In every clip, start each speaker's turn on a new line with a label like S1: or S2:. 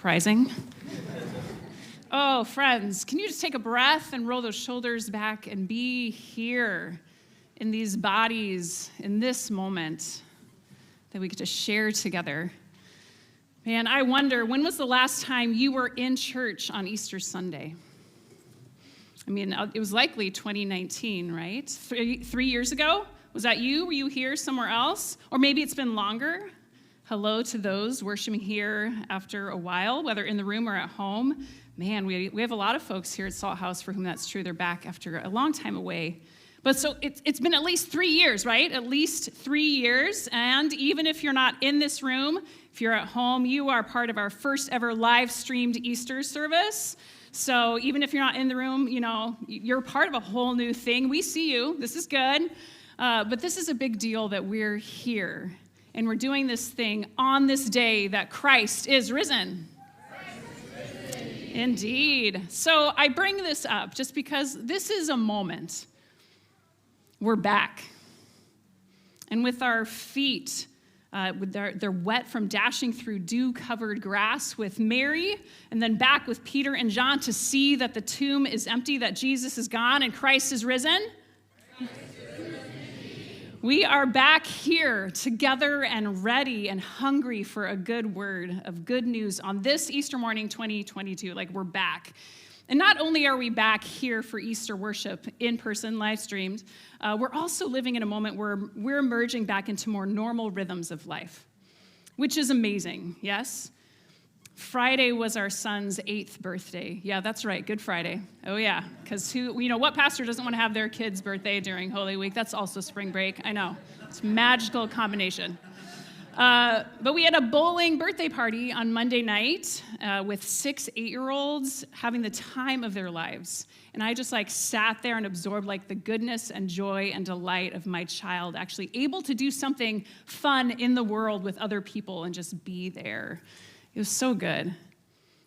S1: surprising. Oh, friends, can you just take a breath and roll those shoulders back and be here in these bodies, in this moment that we get to share together? Man, I wonder, when was the last time you were in church on Easter Sunday? I mean, it was likely 2019, right? Three years ago? Was that you? Were you here somewhere else? Or maybe it's been longer. Hello to those worshiping here after a while, whether in the room or at home. Man, we have a lot of folks here at Salt House for whom that's true. They're back after a long time away. But so it's been at least 3 years, right? At least 3 years. And even if you're not in this room, if you're at home, you are part of our first ever live streamed Easter service. So even if you're not in the room, you know, you're part of a whole new thing. We see you. This is good. But this is a big deal that we're here. And we're doing this thing on this day that Christ is risen. Indeed. So I bring this up just because this is a moment. We're back. And with our feet, they're wet from dashing through dew-covered grass with Mary, and then back with Peter and John to see that the tomb is empty, that Jesus is gone, and Christ is risen. We are back here together and ready and hungry for a good word of good news on this Easter morning 2022. Like, we're back. And not only are we back here for Easter worship in person, live streamed, we're also living in a moment where we're emerging back into more normal rhythms of life, which is amazing, yes? Friday was our son's 8th birthday. Yeah, that's right, Good Friday. Oh yeah, because what pastor doesn't want to have their kid's birthday during Holy Week? That's also spring break, I know. It's a magical combination. But we had a bowling birthday party on Monday night with 6 8-year-olds having the time of their lives. And I just sat there and absorbed the goodness and joy and delight of my child actually able to do something fun in the world with other people and just be there. It was so good.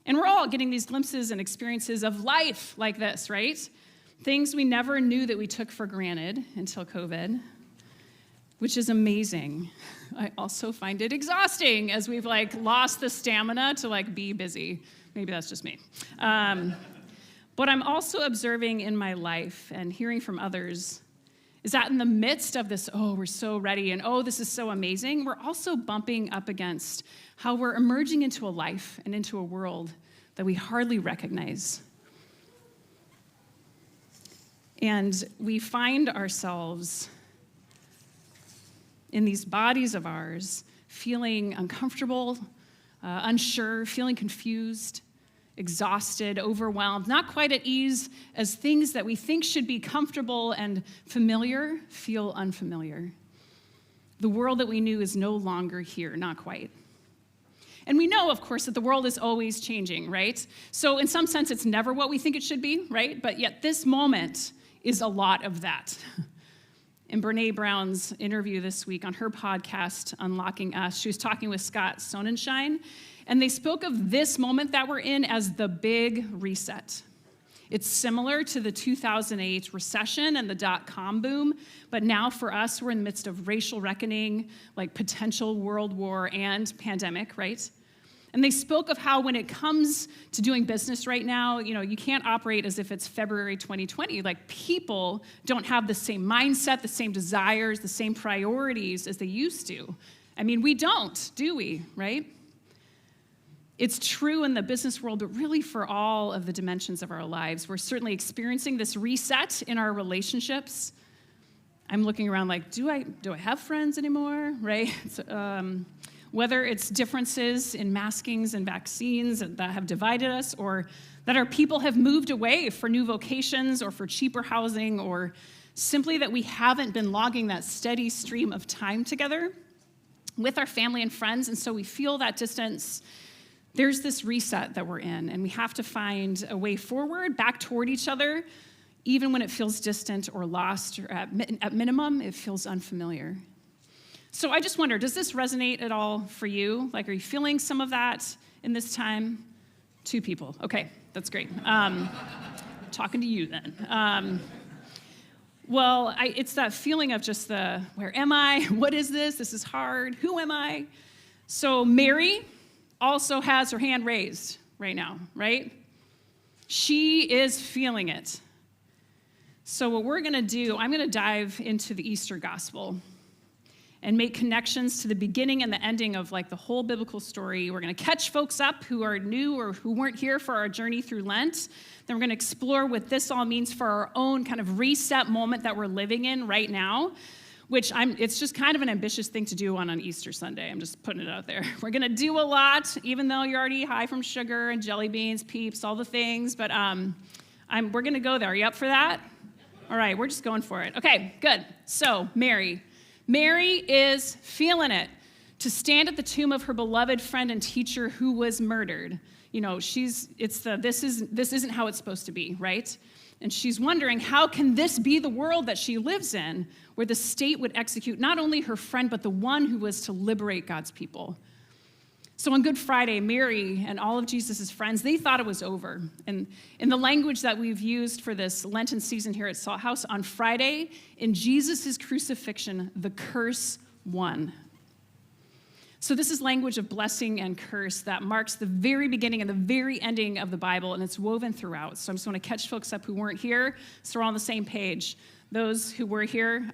S1: And we're all getting these glimpses and experiences of life like this, right? Things we never knew that we took for granted until COVID, which is amazing. I also find it exhausting as we've lost the stamina to be busy. Maybe that's just me. What I'm also observing in my life and hearing from others is that in the midst of this, oh, we're so ready, and oh, this is so amazing, we're also bumping up against how we're emerging into a life and into a world that we hardly recognize. And we find ourselves in these bodies of ours feeling uncomfortable, unsure, feeling confused, exhausted, overwhelmed, not quite at ease as things that we think should be comfortable and familiar feel unfamiliar. The world that we knew is no longer here, not quite. And we know, of course, that the world is always changing, right? So in some sense, it's never what we think it should be, right? But yet this moment is a lot of that. In Brene Brown's interview this week on her podcast, Unlocking Us, she was talking with Scott Sonnenschein, and they spoke of this moment that we're in as the big reset. It's similar to the 2008 recession and the dot-com boom, but now for us, we're in the midst of racial reckoning, potential world war and pandemic, right? And they spoke of how when it comes to doing business right now, you can't operate as if it's February 2020. People don't have the same mindset, the same desires, the same priorities as they used to. I mean, we don't, do we, right? It's true in the business world, but really for all of the dimensions of our lives. We're certainly experiencing this reset in our relationships. I'm looking around do I have friends anymore, right? Whether it's differences in maskings and vaccines that have divided us, or that our people have moved away for new vocations or for cheaper housing, or simply that we haven't been logging that steady stream of time together with our family and friends, and so we feel that distance. There's this reset that we're in, and we have to find a way forward, back toward each other, even when it feels distant or lost, or at minimum, it feels unfamiliar. So I just wonder, does this resonate at all for you? Are you feeling some of that in this time? 2 people. Okay, that's great. Talking to you then. It's that feeling of just where am I? What is this? This is hard. Who am I? So Mary, also has her hand raised right now, right? She is feeling it. So what we're going to do, I'm going to dive into the Easter gospel and make connections to the beginning and the ending of like the whole biblical story. We're going to catch folks up who are new or who weren't here for our journey through Lent. Then we're going to explore what this all means for our own kind of reset moment that we're living in right now, which it's just kind of an ambitious thing to do on Easter Sunday. I'm just putting it out there. We're going to do a lot, even though you're already high from sugar and jelly beans, Peeps, all the things, but we're going to go there. Are you up for that? All right, we're just going for it. Okay, good. So, Mary is feeling it to stand at the tomb of her beloved friend and teacher who was murdered. You know, this isn't how it's supposed to be, right? And she's wondering, how can this be the world that she lives in, where the state would execute not only her friend, but the one who was to liberate God's people? So on Good Friday, Mary and all of Jesus' friends, they thought it was over. And in the language that we've used for this Lenten season here at Salt House, on Friday, in Jesus' crucifixion, the curse won. So this is language of blessing and curse that marks the very beginning and the very ending of the Bible, and it's woven throughout. So I just want to catch folks up who weren't here, so we're all on the same page. Those who were here,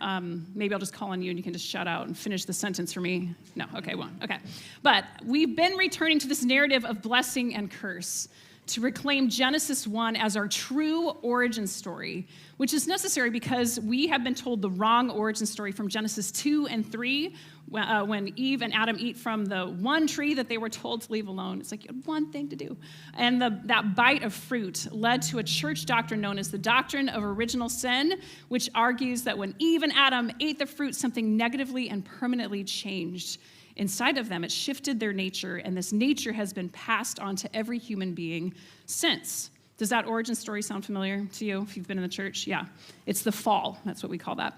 S1: maybe I'll just call on you and you can just shout out and finish the sentence for me. No, okay, won't. Okay. But we've been returning to this narrative of blessing and curse to reclaim Genesis 1 as our true origin story, which is necessary because we have been told the wrong origin story from Genesis 2 and 3, when Eve and Adam eat from the one tree that they were told to leave alone. It's like you had one thing to do. And that bite of fruit led to a church doctrine known as the Doctrine of Original Sin, which argues that when Eve and Adam ate the fruit, something negatively and permanently changed inside of them. It shifted their nature, and this nature has been passed on to every human being since. Does that origin story sound familiar to you if you've been in the church? Yeah. It's the fall. That's what we call that.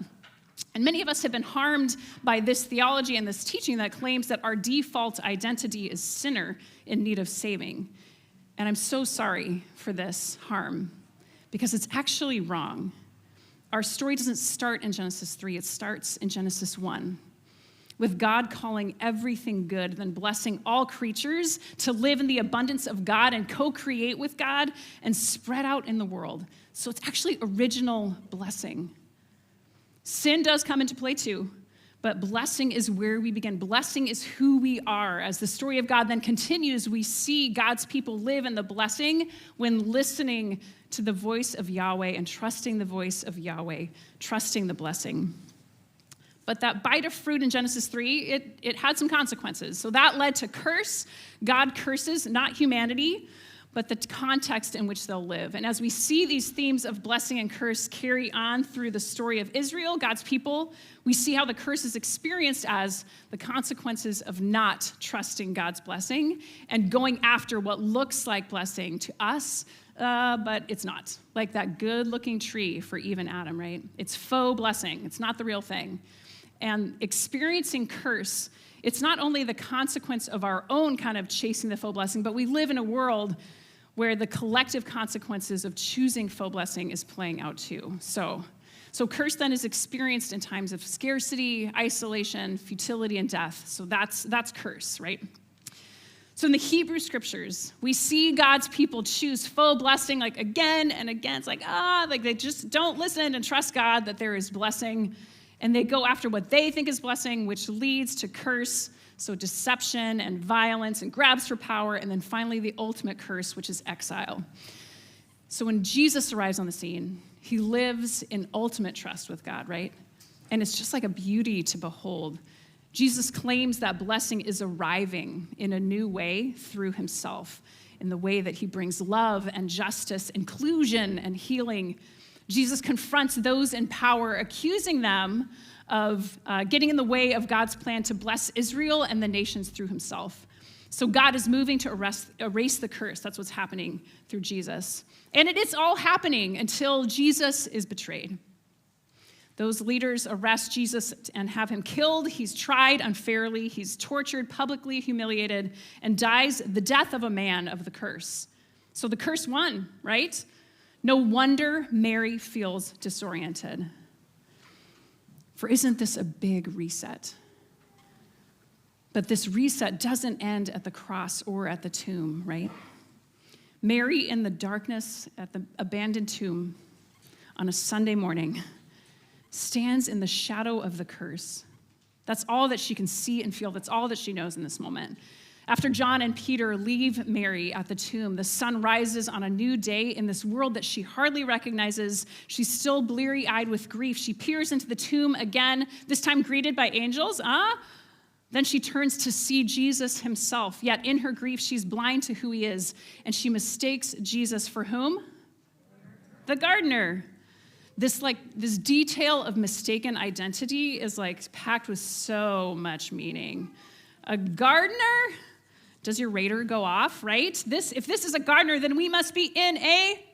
S1: And many of us have been harmed by this theology and this teaching that claims that our default identity is sinner in need of saving. And I'm so sorry for this harm, because it's actually wrong. Our story doesn't start in Genesis 3. It starts in Genesis 1. With God calling everything good, then blessing all creatures to live in the abundance of God and co-create with God and spread out in the world. So it's actually original blessing. Sin does come into play too, but blessing is where we begin. Blessing is who we are. As the story of God then continues, we see God's people live in the blessing when listening to the voice of Yahweh and trusting the voice of Yahweh, trusting the blessing. But that bite of fruit in Genesis 3, it had some consequences. So that led to curse. God curses, not humanity, but the context in which they'll live. And as we see these themes of blessing and curse carry on through the story of Israel, God's people, we see how the curse is experienced as the consequences of not trusting God's blessing and going after what looks like blessing to us, but it's not. Like that good-looking tree for Eve and Adam, right? It's faux blessing. It's not the real thing. And experiencing curse, it's not only the consequence of our own kind of chasing the faux blessing, but we live in a world where the collective consequences of choosing faux blessing is playing out too. So curse then is experienced in times of scarcity, isolation, futility, and death. So that's curse, right? So in the Hebrew scriptures, we see God's people choose faux blessing like again and again. It's like they just don't listen and trust God that there is blessing. And they go after what they think is blessing, which leads to curse, so deception and violence and grabs for power, and then finally the ultimate curse, which is exile. So when Jesus arrives on the scene, he lives in ultimate trust with God, right? And it's just like a beauty to behold. Jesus claims that blessing is arriving in a new way through himself, in the way that he brings love and justice, inclusion and healing. Jesus confronts those in power, accusing them of getting in the way of God's plan to bless Israel and the nations through himself. So God is moving to erase the curse. That's what's happening through Jesus. And it is all happening until Jesus is betrayed. Those leaders arrest Jesus and have him killed. He's tried unfairly. He's tortured, publicly humiliated, and dies the death of a man of the curse. So the curse won, right? No wonder Mary feels disoriented. For isn't this a big reset? But this reset doesn't end at the cross or at the tomb, right? Mary in the darkness at the abandoned tomb on a Sunday morning stands in the shadow of the curse. That's all that she can see and feel. That's all that she knows in this moment. After John and Peter leave Mary at the tomb, the sun rises on a new day in this world that she hardly recognizes. She's still bleary-eyed with grief. She peers into the tomb again, this time greeted by angels. Then she turns to see Jesus himself. Yet in her grief, she's blind to who he is, and she mistakes Jesus for whom? The gardener. This detail of mistaken identity is packed with so much meaning. A gardener? Does your radar go off, right? If this is a gardener, then we must be in a?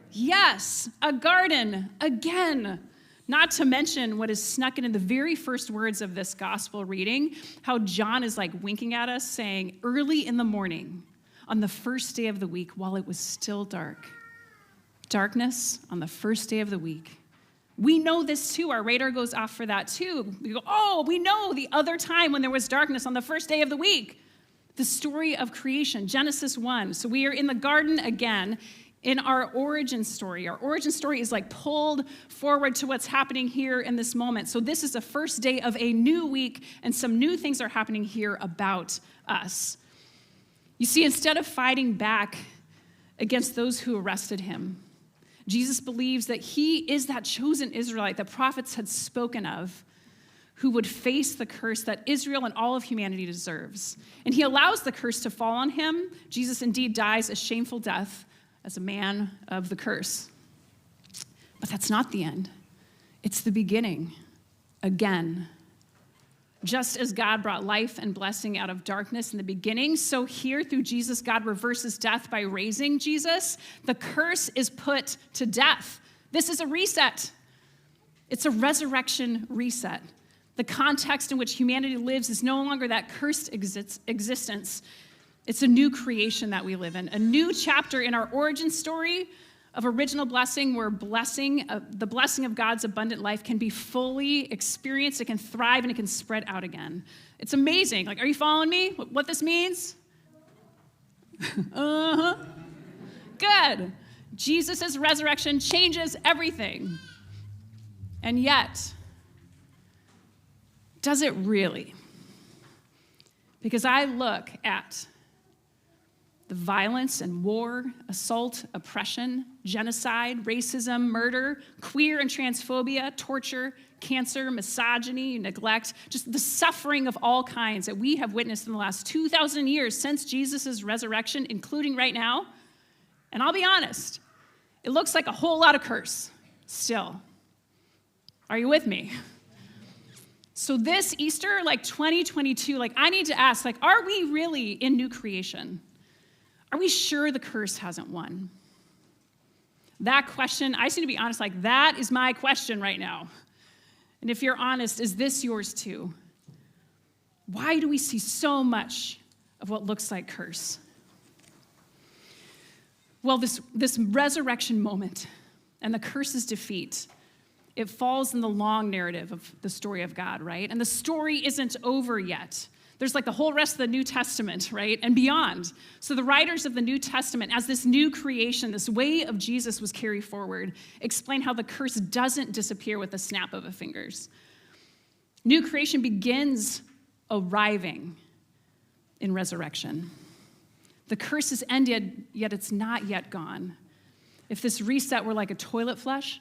S1: Yes, a garden, again. Not to mention what is snuck in the very first words of this gospel reading, how John is winking at us, saying, early in the morning, on the first day of the week, while it was still dark. Darkness on the first day of the week. We know this too. Our radar goes off for that too. We go, we know the other time when there was darkness on the first day of the week. The story of creation, Genesis 1. So we are in the garden again in our origin story. Our origin story is pulled forward to what's happening here in this moment. So this is the first day of a new week, and some new things are happening here about us. You see, instead of fighting back against those who arrested him, Jesus believes that he is that chosen Israelite that prophets had spoken of, who would face the curse that Israel and all of humanity deserves. And he allows the curse to fall on him. Jesus indeed dies a shameful death as a man of the curse. But that's not the end. It's the beginning. Again. Just as God brought life and blessing out of darkness in the beginning, so here through Jesus, God reverses death by raising Jesus. The curse is put to death. This is a reset. It's a resurrection reset. The context in which humanity lives is no longer that cursed existence. It's a new creation that we live in, a new chapter in our origin story of original blessing, where the blessing of God's abundant life can be fully experienced, it can thrive, and it can spread out again. It's amazing. Are you following me? What this means? Good. Jesus' resurrection changes everything. And yet, does it really? Because I look at the violence and war, assault, oppression, genocide, racism, murder, queer and transphobia, torture, cancer, misogyny, neglect, just the suffering of all kinds that we have witnessed in the last 2,000 years since Jesus' resurrection, including right now. And I'll be honest, it looks like a whole lot of curse still. Are you with me? So this Easter, 2022, I need to ask, are we really in new creation? Are we sure the curse hasn't won? That question, I just need to be honest, that is my question right now. And if you're honest, is this yours too? Why do we see so much of what looks like curse? Well, this resurrection moment and the curse's defeat, it falls in the long narrative of the story of God, right? And the story isn't over yet. There's the whole rest of the New Testament, right? And beyond. So the writers of the New Testament, as this new creation, this way of Jesus was carried forward, explain how the curse doesn't disappear with the snap of a fingers. New creation begins arriving in resurrection. The curse is ended, yet it's not yet gone. If this reset were like a toilet flush,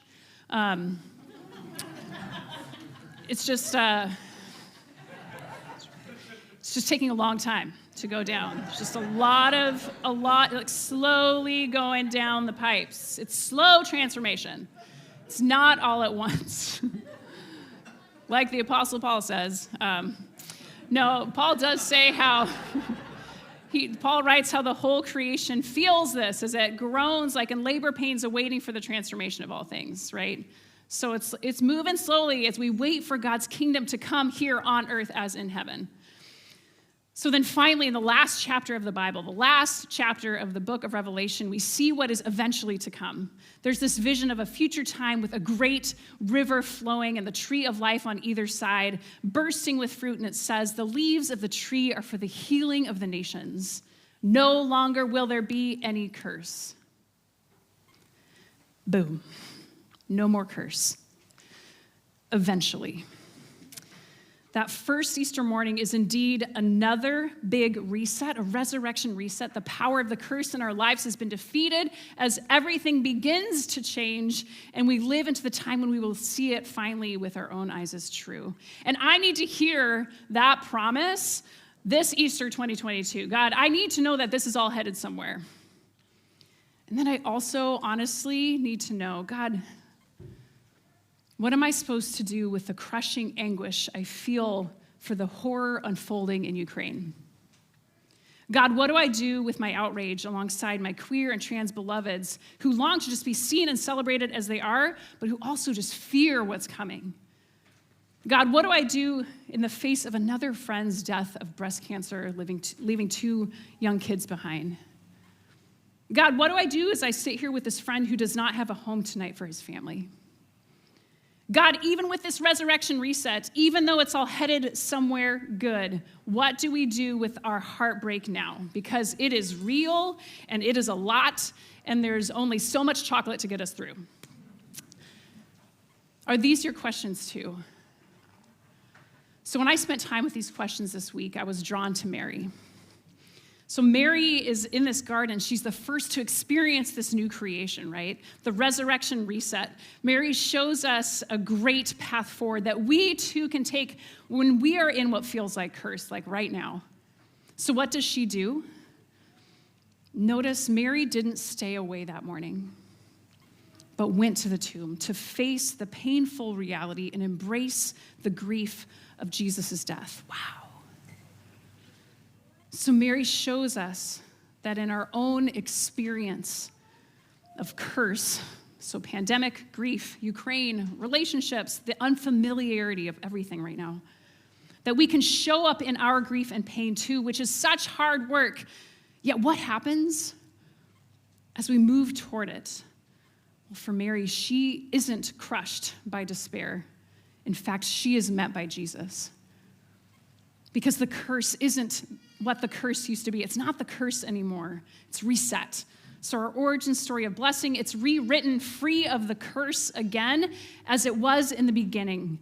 S1: it's just taking a long time to go down. It's just a lot, slowly going down the pipes. It's slow transformation. It's not all at once. Like the Apostle Paul says. No, Paul does say how, Paul writes how the whole creation feels this as it groans in labor pains awaiting for the transformation of all things, right? So it's moving slowly as we wait for God's kingdom to come here on earth as in heaven. So then finally, in the last chapter of the Bible, the last chapter of the book of Revelation, we see what is eventually to come. There's this vision of a future time with a great river flowing and the tree of life on either side, bursting with fruit, and it says, the leaves of the tree are for the healing of the nations. No longer will there be any curse. Boom. No more curse. Eventually. That first Easter morning is indeed another big reset, a resurrection reset. The power of the curse in our lives has been defeated as everything begins to change, and we live into the time when we will see it finally with our own eyes as true. And I need to hear that promise this Easter 2022. God, I need to know that this is all headed somewhere. And then I also honestly need to know, God, what am I supposed to do with the crushing anguish I feel for the horror unfolding in Ukraine? God, what do I do with my outrage alongside my queer and trans beloveds who long to just be seen and celebrated as they are, but who also just fear what's coming? God, what do I do in the face of another friend's death of breast cancer, leaving 2 young kids behind? God, what do I do as I sit here with this friend who does not have a home tonight for his family? God, even with this resurrection reset, even though it's all headed somewhere good, what do we do with our heartbreak now? Because it is real, and it is a lot, and there's only so much chocolate to get us through. Are these your questions too? So when I spent time with these questions this week, I was drawn to Mary. So Mary is in this garden. She's the first to experience this new creation, right? The resurrection reset. Mary shows us a great path forward that we too can take when we are in what feels like curse, like right now. So what does she do? Notice Mary didn't stay away that morning, but went to the tomb to face the painful reality and embrace the grief of Jesus' death. Wow. So Mary shows us that in our own experience of curse, so pandemic, grief, Ukraine, relationships, the unfamiliarity of everything right now, that we can show up in our grief and pain too, which is such hard work. Yet what happens as we move toward it? Well, for Mary, she isn't crushed by despair. In fact, she is met by Jesus. Because the curse isn't what the curse used to be. It's not the curse anymore. It's reset. So our origin story of blessing, it's rewritten free of the curse again as it was in the beginning.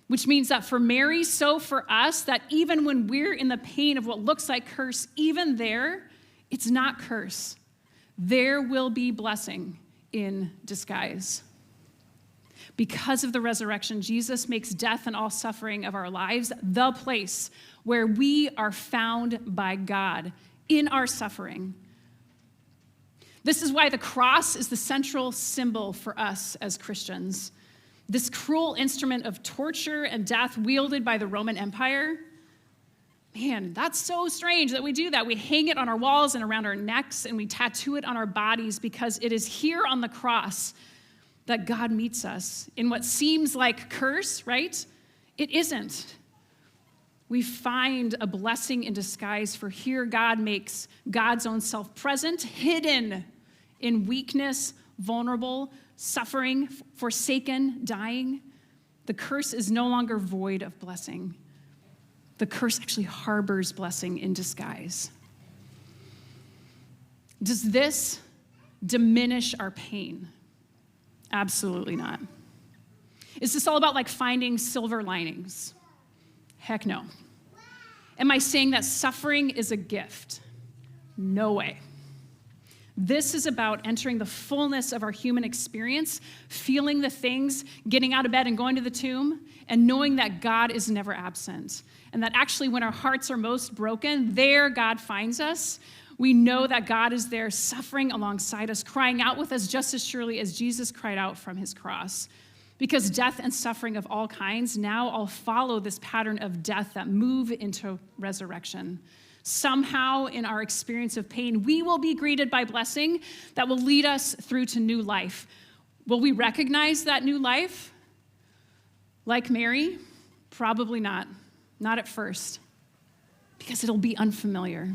S1: Which means that for Mary, so for us, that even when we're in the pain of what looks like curse, even there, it's not curse. There will be blessing in disguise. Because of the resurrection, Jesus makes death and all suffering of our lives the place where we are found by God in our suffering. This is why the cross is the central symbol for us as Christians. This cruel instrument of torture and death wielded by the Roman Empire. Man, that's so strange that we do that. We hang it on our walls and around our necks, and we tattoo it on our bodies because it is here on the cross that God meets us in what seems like curse, right? It isn't. We find a blessing in disguise, for here God makes God's own self present, hidden in weakness, vulnerable, suffering, forsaken, dying. The curse is no longer void of blessing. The curse actually harbors blessing in disguise. Does this diminish our pain? Absolutely not. Is this all about like finding silver linings? Heck no. Am I saying that suffering is a gift? No way. This is about entering the fullness of our human experience, feeling the things, getting out of bed and going to the tomb, and knowing that God is never absent. And that actually when our hearts are most broken, there God finds us. We know that God is there suffering alongside us, crying out with us just as surely as Jesus cried out from his cross. Because death and suffering of all kinds now all follow this pattern of death that move into resurrection. Somehow in our experience of pain, we will be greeted by blessing that will lead us through to new life. Will we recognize that new life? Like Mary? Probably not. Not at first. because it'll be unfamiliar.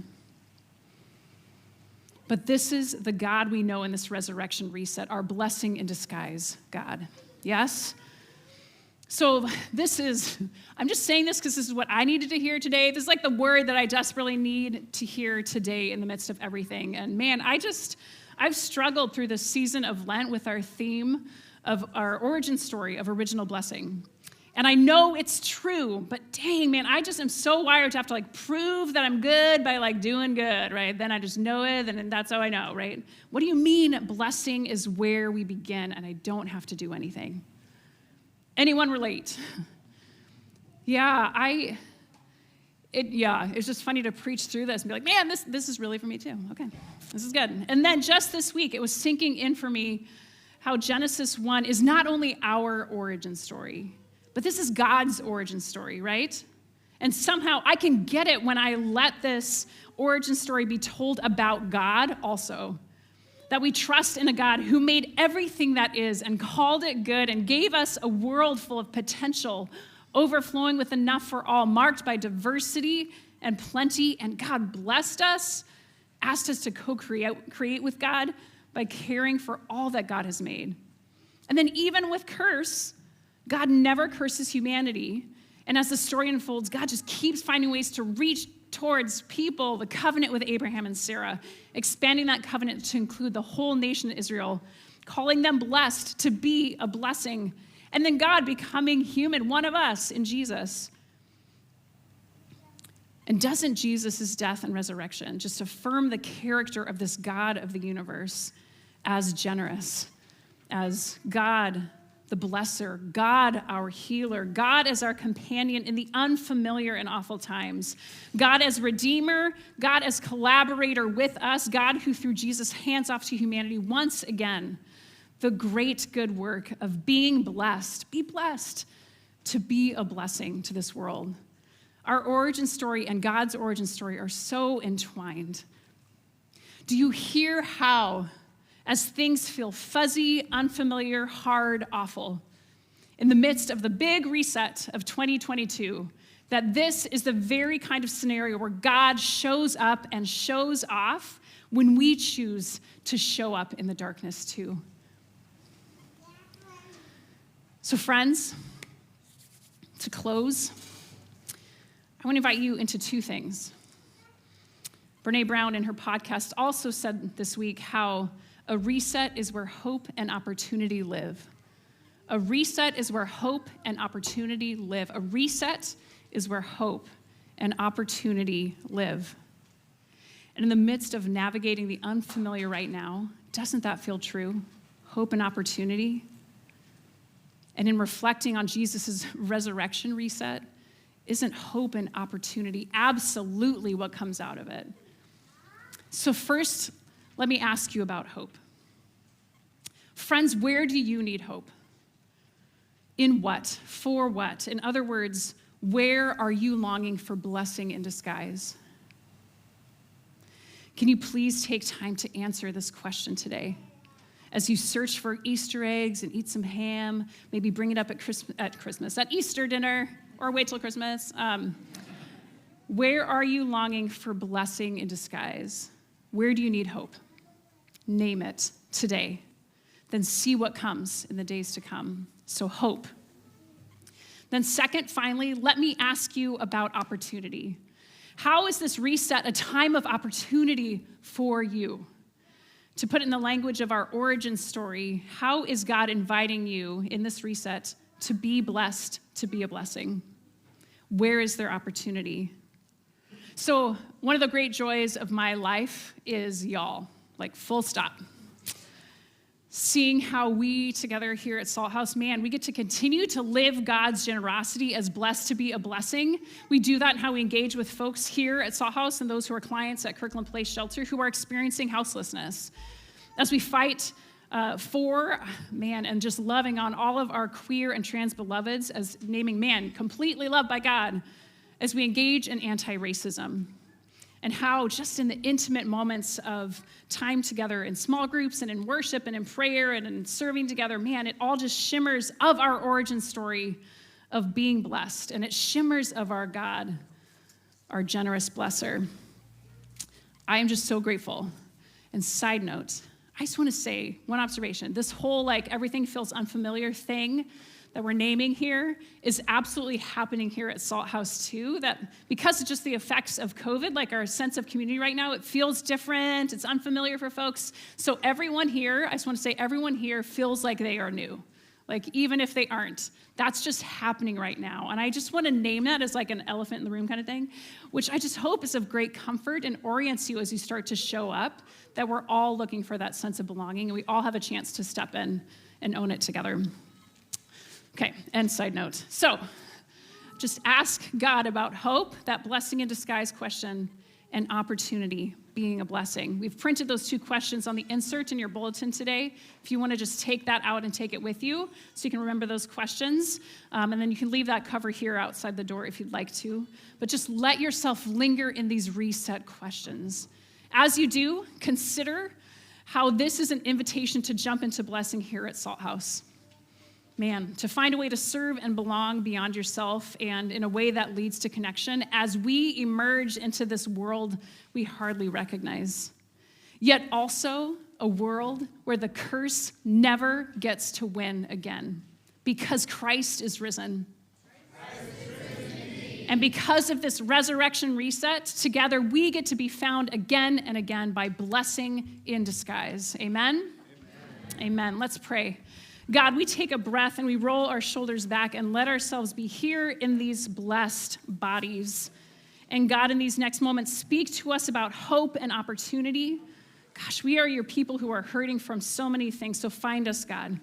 S1: But this is the God we know in this resurrection reset, our blessing in disguise God. Yes? So I'm just saying this because this is what I needed to hear today. This is like the word that I desperately need to hear today in the midst of everything. And man, I've struggled through this season of Lent with our theme of our origin story of original blessing. And I know it's true, but dang, man, I just am so wired to have to prove that I'm good by doing good, right? Then I just know it, and that's how I know, right? What do you mean blessing is where we begin and I don't have to do anything? Anyone relate? It's just funny to preach through this and be like, man, this is really for me too. Okay, this is good. And then just this week, it was sinking in for me how Genesis 1 is not only our origin story, but this is God's origin story, right? And somehow I can get it when I let this origin story be told about God also. That we trust in a God who made everything that is and called it good and gave us a world full of potential, overflowing with enough for all, marked by diversity and plenty. And God blessed us, asked us to co-create with God by caring for all that God has made. And then even with curse, God never curses humanity. And as the story unfolds, God just keeps finding ways to reach towards people, the covenant with Abraham and Sara, expanding that covenant to include the whole nation of Israel, calling them blessed to be a blessing, and then God becoming human, one of us in Jesus. And doesn't Jesus' death and resurrection just affirm the character of this God of the universe as generous, as God the blesser, God our healer, God as our companion in the unfamiliar and awful times, God as redeemer, God as collaborator with us, God who through Jesus hands off to humanity once again the great good work of being blessed, be blessed to be a blessing to this world. Our origin story and God's origin story are so entwined. Do you hear how, as things feel fuzzy, unfamiliar, hard, awful, in the midst of the big reset of 2022, that this is the very kind of scenario where God shows up and shows off when we choose to show up in the darkness too? So friends, to close, I want to invite you into two things. Brene Brown in her podcast also said this week how a reset is where hope and opportunity live. A reset is where hope and opportunity live. A reset is where hope and opportunity live. And in the midst of navigating the unfamiliar right now, doesn't that feel true? Hope and opportunity? And in reflecting on Jesus' resurrection reset, isn't hope and opportunity absolutely what comes out of it? So first, let me ask you about hope. Friends, where do you need hope? In what? For what? In other words, where are you longing for blessing in disguise? Can you please take time to answer this question today? As you search for Easter eggs and eat some ham, maybe bring it up at Easter dinner, or wait till Christmas. Where are you longing for blessing in disguise? Where do you need hope? Name it today. Then see what comes in the days to come. So hope. Then second, finally, let me ask you about opportunity. How is this reset a time of opportunity for you? To put it in the language of our origin story, how is God inviting you in this reset to be blessed, to be a blessing? Where is there opportunity? So one of the great joys of my life is y'all, full stop. Seeing how we together here at Salt House, man, we get to continue to live God's generosity as blessed to be a blessing. We do that in how we engage with folks here at Salt House and those who are clients at Kirkland Place Shelter who are experiencing houselessness. As we fight and just loving on all of our queer and trans beloveds as naming man completely loved by God, as we engage in anti-racism. And how just in the intimate moments of time together in small groups and in worship and in prayer and in serving together, man, it all just shimmers of our origin story of being blessed. And it shimmers of our God our generous blesser. I am just so grateful. And side note, I just want to say one observation. This whole everything feels unfamiliar thing that we're naming here is absolutely happening here at Salt House too, that because it's just the effects of COVID, our sense of community right now, it feels different, it's unfamiliar for folks. So everyone here, I just want to say everyone here feels like they are new. Even if they aren't, that's just happening right now. And I just want to name that as an elephant in the room kind of thing, which I just hope is of great comfort and orients you as you start to show up, that we're all looking for that sense of belonging, and we all have a chance to step in and own it together. Okay, and side note. So just ask God about hope, that blessing in disguise question, and opportunity, being a blessing. We've printed those 2 questions on the insert in your bulletin today. If you want to just take that out and take it with you so you can remember those questions. And then you can leave that cover here outside the door if you'd like to. But just let yourself linger in these reset questions. As you do, consider how this is an invitation to jump into blessing here at Salt House. Man, to find a way to serve and belong beyond yourself and in a way that leads to connection as we emerge into this world we hardly recognize. Yet also a world where the curse never gets to win again because Christ is risen. And because of this resurrection reset, together we get to be found again and again by blessing in disguise. Amen? Amen. Let's pray. God, we take a breath and we roll our shoulders back and let ourselves be here in these blessed bodies. And God, in these next moments, speak to us about hope and opportunity. Gosh, we are your people who are hurting from so many things. So find us, God,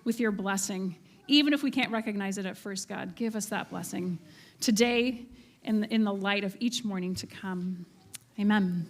S1: with your blessing. Even if we can't recognize it at first, God, give us that blessing today and in the light of each morning to come. Amen.